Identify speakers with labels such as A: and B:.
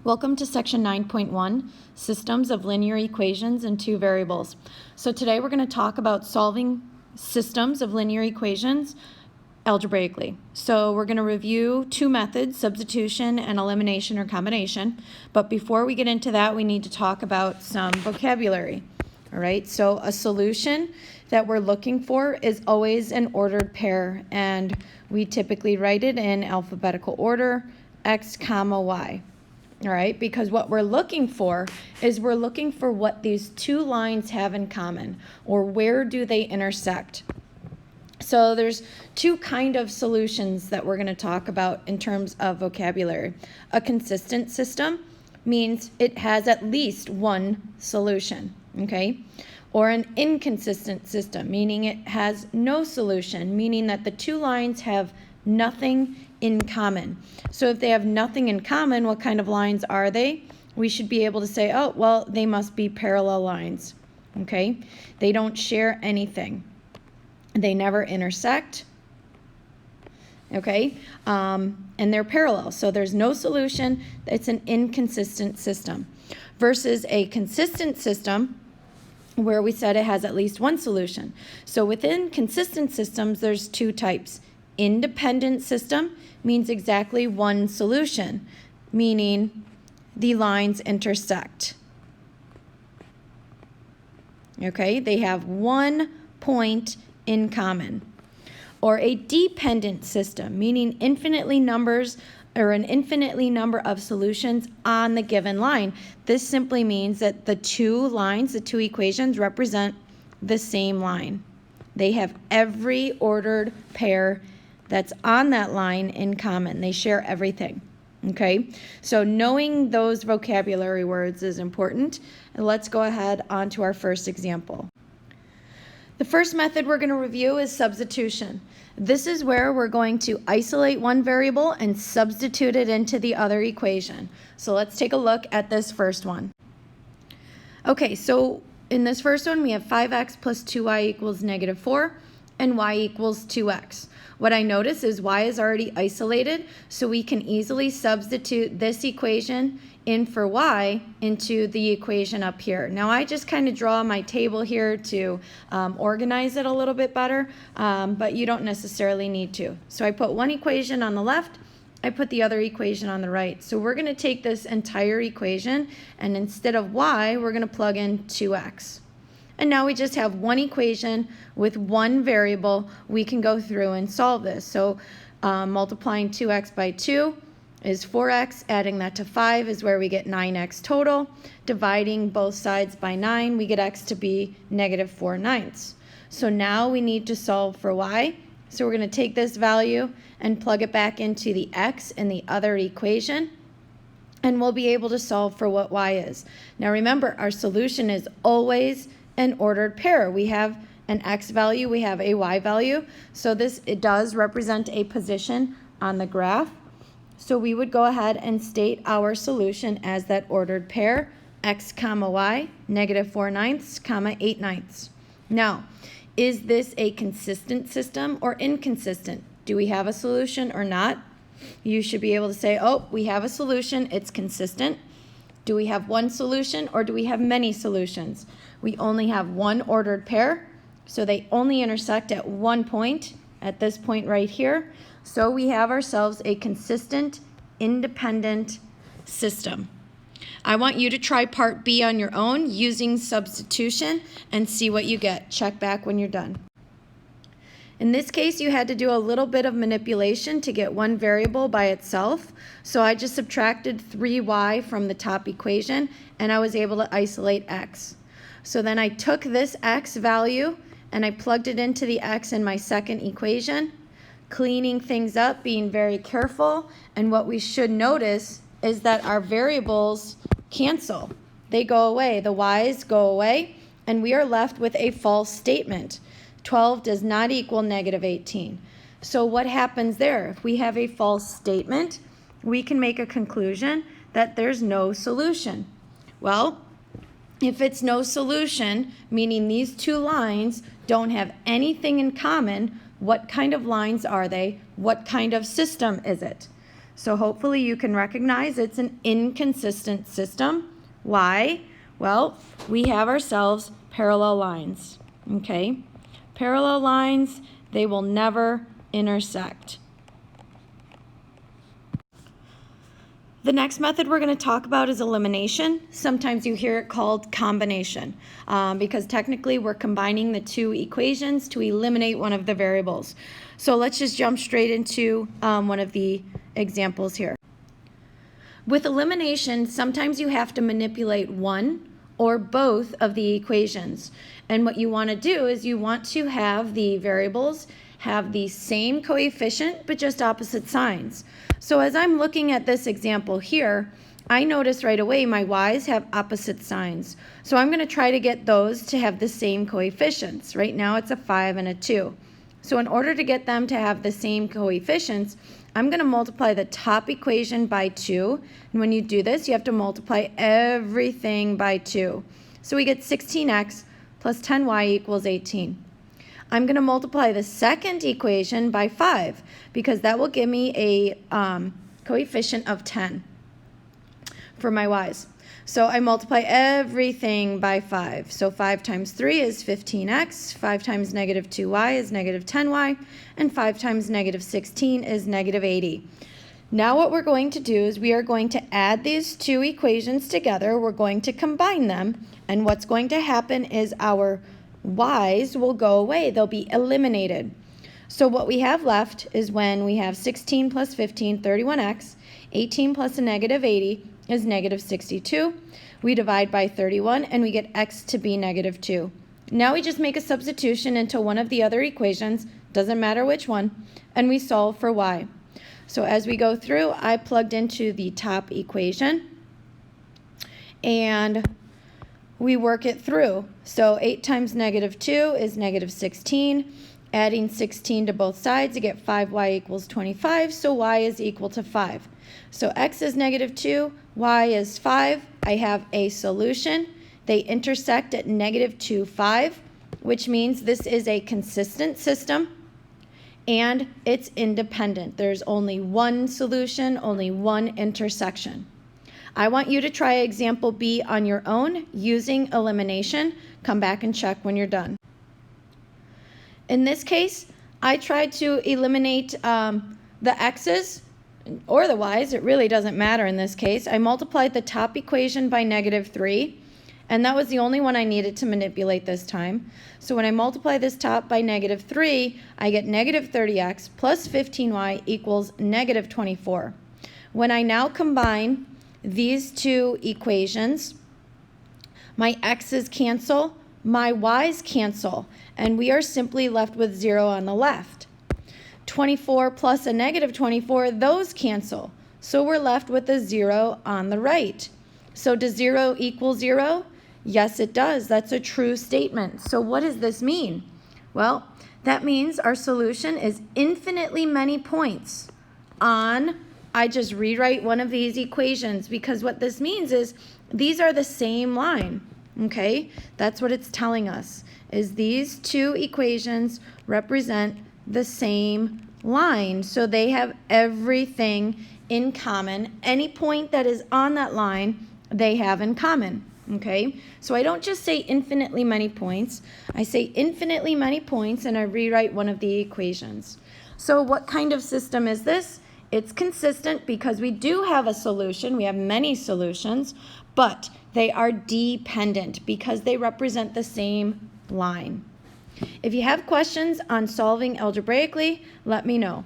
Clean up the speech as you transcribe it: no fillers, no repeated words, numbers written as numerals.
A: Welcome to section 9.1, Systems of Linear Equations and Two Variables. So today we're going to talk about solving systems of linear equations algebraically. So we're going to review two methods, substitution and elimination or combination. But before we get into that, we need to talk about some vocabulary. All right, so a solution that we're looking for is always an ordered pair, and we typically write it in alphabetical order, x comma y. All right, because what we're looking for is we're looking for what these two lines have in common, or where do they intersect. So there's two kind of solutions that we're going to talk about in terms of vocabulary. A consistent system means it has at least one solution, okay? Or an inconsistent system, meaning it has no solution, meaning that the two lines have nothing in common. So if they have nothing in common, what kind of lines are they? We should be able to say, oh, well, they must be parallel lines, okay? They don't share anything. They never intersect, okay? And they're parallel, so there's no solution. It's an inconsistent system. Versus a consistent system, where we said it has at least one solution. So within consistent systems, there's two types. Independent system means exactly one solution, meaning the lines intersect. Okay, they have one point in common. Or a dependent system, meaning an infinitely number of solutions on the given line. This simply means that the two lines, the two equations, represent the same line. They have every ordered pair that's on that line in common. They share everything, okay? So knowing those vocabulary words is important. And let's go ahead on to our first example. The first method we're going to review is substitution. This is where we're going to isolate one variable and substitute it into the other equation. So let's take a look at this first one. Okay, so in this first one, we have 5x plus 2y equals negative 4 and y equals 2x. What I notice is y is already isolated, so we can easily substitute this equation in for y into the equation up here. Now I just kind of draw my table here to organize it a little bit better, but you don't necessarily need to. So I put one equation on the left, I put the other equation on the right. So we're going to take this entire equation, and instead of y, we're going to plug in 2x. And now we just have one equation with one variable. We can go through and solve this. So multiplying 2x by 2 is 4x. Adding that to 5 is where we get 9x total. Dividing both sides by 9, we get x to be negative 4/9. So now we need to solve for y. So we're going to take this value and plug it back into the x in the other equation, and we'll be able to solve for what y is. Now remember, our solution is always an ordered pair. We have an x value, we have a y value. So it does represent a position on the graph. So we would go ahead and state our solution as that ordered pair, x comma y, negative 4/9, comma 8/9. Now, is this a consistent system or inconsistent? Do we have a solution or not? You should be able to say, oh, we have a solution, it's consistent. Do we have one solution or do we have many solutions? We only have one ordered pair, so they only intersect at one point, at this point right here. So we have ourselves a consistent, independent system. I want you to try part B on your own using substitution and see what you get. Check back when you're done. In this case, you had to do a little bit of manipulation to get one variable by itself. So I just subtracted 3y from the top equation, and I was able to isolate x. So then I took this x value, and I plugged it into the x in my second equation, cleaning things up, being very careful. And what we should notice is that our variables cancel. They go away. The y's go away, and we are left with a false statement. 12 does not equal negative 18. So what happens there? If we have a false statement, we can make a conclusion that there's no solution. Well, if it's no solution, meaning these two lines don't have anything in common, what kind of lines are they? What kind of system is it? So hopefully you can recognize it's an inconsistent system. Why? Well, we have ourselves parallel lines, okay? Parallel lines, they will never intersect. The next method we're going to talk about is elimination. Sometimes you hear it called combination because technically we're combining the two equations to eliminate one of the variables. So let's just jump straight into one of the examples here. With elimination, sometimes you have to manipulate one or both of the equations. And what you want to do is you want to have the variables have the same coefficient but just opposite signs. So as I'm looking at this example here, I notice right away my y's have opposite signs. So I'm going to try to get those to have the same coefficients. Right now it's a 5 and a 2. So in order to get them to have the same coefficients, I'm going to multiply the top equation by 2. And when you do this, you have to multiply everything by 2. So we get 16x plus 10y equals 18. I'm going to multiply the second equation by 5 because that will give me a coefficient of 10 for my y's. So I multiply everything by 5. So 5 times 3 is 15x, 5 times negative 2y is negative 10y, and 5 times negative 16 is negative 80. Now what we're going to do is we are going to add these two equations together. We're going to combine them, and what's going to happen is our y's will go away. They'll be eliminated. So what we have left is when we have 16 plus 15, 31x, 18 plus a negative 80 is negative 62. We divide by 31 and we get x to be negative 2. Now we just make a substitution into one of the other equations, doesn't matter which one, and we solve for y. So as we go through, I plugged into the top equation and we work it through. So 8 times negative 2 is negative 16. Adding 16 to both sides, you get 5y equals 25, so y is equal to 5. So x is negative 2, y is 5. I have a solution. They intersect at negative 2, 5, which means this is a consistent system, and it's independent. There's only one solution, only one intersection. I want you to try example B on your own using elimination. Come back and check when you're done. In this case, I tried to eliminate the x's or the y's. It really doesn't matter in this case. I multiplied the top equation by negative 3, and that was the only one I needed to manipulate this time. So when I multiply this top by negative 3, I get negative 30x plus 15y equals negative 24. When I now combine these two equations, my x's cancel, my y's cancel, and we are simply left with 0 on the left. 24 plus a negative 24, those cancel. So we're left with a 0 on the right. So does 0 equal 0? Yes, it does. That's a true statement. So what does this mean? Well, that means our solution is infinitely many points on, I just rewrite one of these equations because what this means is these are the same line. Okay, that's what it's telling us, is these two equations represent the same line. So they have everything in common. Any point that is on that line, they have in common. Okay, so I don't just say infinitely many points. I say infinitely many points and I rewrite one of the equations. So what kind of system is this? It's consistent because we do have a solution. We have many solutions, but they are dependent because they represent the same line. If you have questions on solving algebraically, let me know.